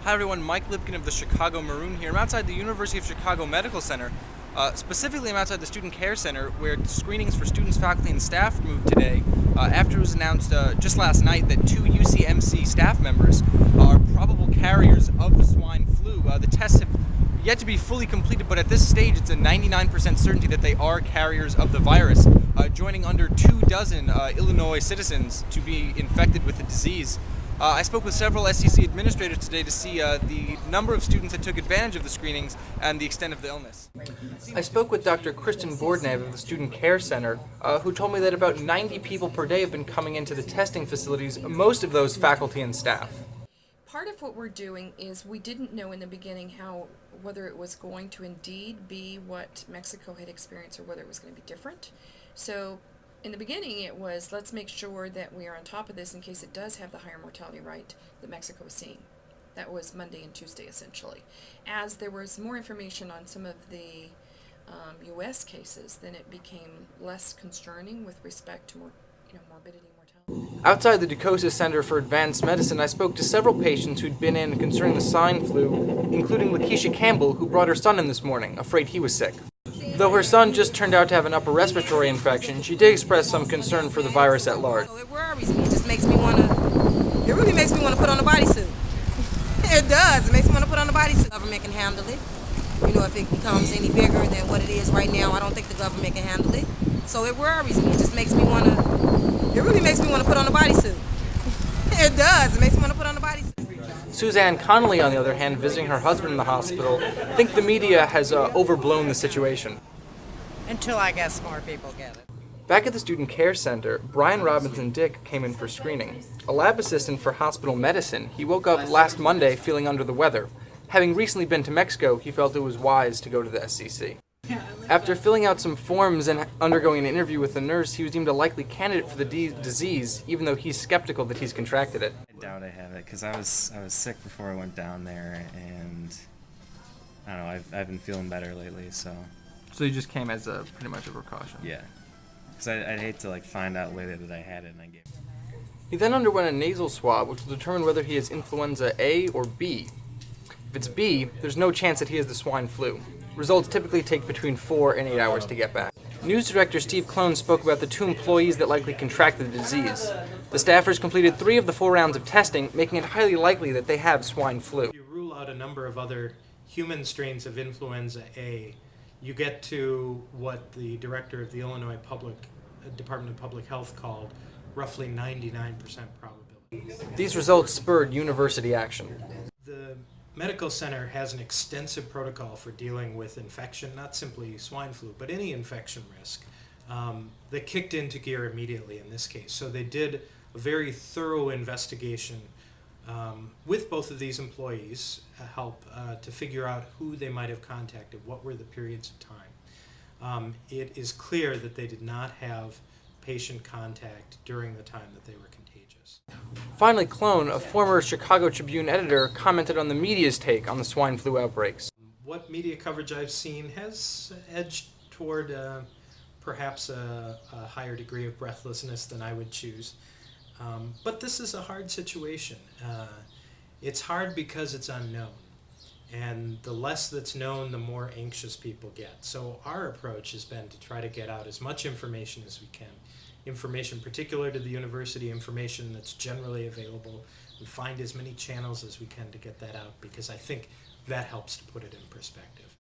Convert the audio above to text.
Hi everyone, Mike Lipkin of the Chicago Maroon here. I'm outside the University of Chicago Medical Center. Specifically, I'm outside the Student Care Center where screenings for students, faculty, and staff moved today after it was announced just last night that two UCMC staff members are probable carriers of the swine flu. The tests have yet to be fully completed, but at this stage it's a 99% certainty that they are carriers of the virus, joining under 24 Illinois citizens to be infected with the disease. I spoke with several SCC administrators today to see the number of students that took advantage of the screenings and the extent of the illness. I spoke with Dr. Kristen Bordnev of the Student Care Center, who told me that about 90 people per day have been coming into the testing facilities, most of those faculty and staff. Part of what we're doing is we didn't know in the beginning whether it was going to indeed be what Mexico had experienced or whether it was going to be different. So in the beginning it was, let's make sure that we are on top of this in case it does have the higher mortality rate that Mexico is seeing. That was Monday and Tuesday essentially. As there was more information on some of the U.S. cases, then it became less concerning with respect to morbidity and mortality. Outside the Ducosa Center for Advanced Medicine, I spoke to several patients who'd been in concerning the swine flu, including Lakeisha Campbell, who brought her son in this morning, afraid he was sick. Though her son just turned out to have an upper respiratory infection, she did express some concern for the virus at large. So it worries me. It just makes me want to, it really makes me want to put on a bodysuit. It does. It makes me want to put on a bodysuit. The government can handle it. If it becomes any bigger than what it is right now, I don't think the government can handle it. So it worries me. It just makes me want to, it really makes me want to put on a bodysuit. It does. It makes me want to put on a bodysuit. Suzanne Connolly, on the other hand, visiting her husband in the hospital, think the media has overblown the situation. Until I guess more people get it. Back at the Student Care Center, Brian Robinson-Dick came in for screening. A lab assistant for hospital medicine, he woke up last Monday feeling under the weather. Having recently been to Mexico, he felt it was wise to go to the SCC. After filling out some forms and undergoing an interview with the nurse, he was deemed a likely candidate for the disease, even though he's skeptical that he's contracted it. I doubt I have it, because I was sick before I went down there, and I don't know, I've been feeling better lately, so. So you just came as pretty much a precaution? Yeah, because I'd hate to find out later that I had it and I gave it. He then underwent a nasal swab, which will determine whether he has influenza A or B. If it's B, there's no chance that he has the swine flu. Results typically take between 4 and 8 hours to get back. News director Steve Clone spoke about the 2 employees that likely contracted the disease. The staffers completed 3 of the 4 rounds of testing, making it highly likely that they have swine flu. You rule out a number of other human strains of influenza A, you get to what the director of the Illinois Department of Public Health called roughly 99% probability. These results spurred university action. The medical center has an extensive protocol for dealing with infection, not simply swine flu, but any infection risk that kicked into gear immediately in this case. So they did a very thorough investigation with both of these employees, help to figure out who they might have contacted, what were the periods of time. It is clear that they did not have patient contact during the time that they were contagious. Finally, Clone, a former Chicago Tribune editor, commented on the media's take on the swine flu outbreaks. What media coverage I've seen has edged toward perhaps a higher degree of breathlessness than I would choose. But this is a hard situation. It's hard because it's unknown. And the less that's known, the more anxious people get. So our approach has been to try to get out as much information as we can. Information particular to the university, information that's generally available, and find as many channels as we can to get that out, because I think that helps to put it in perspective.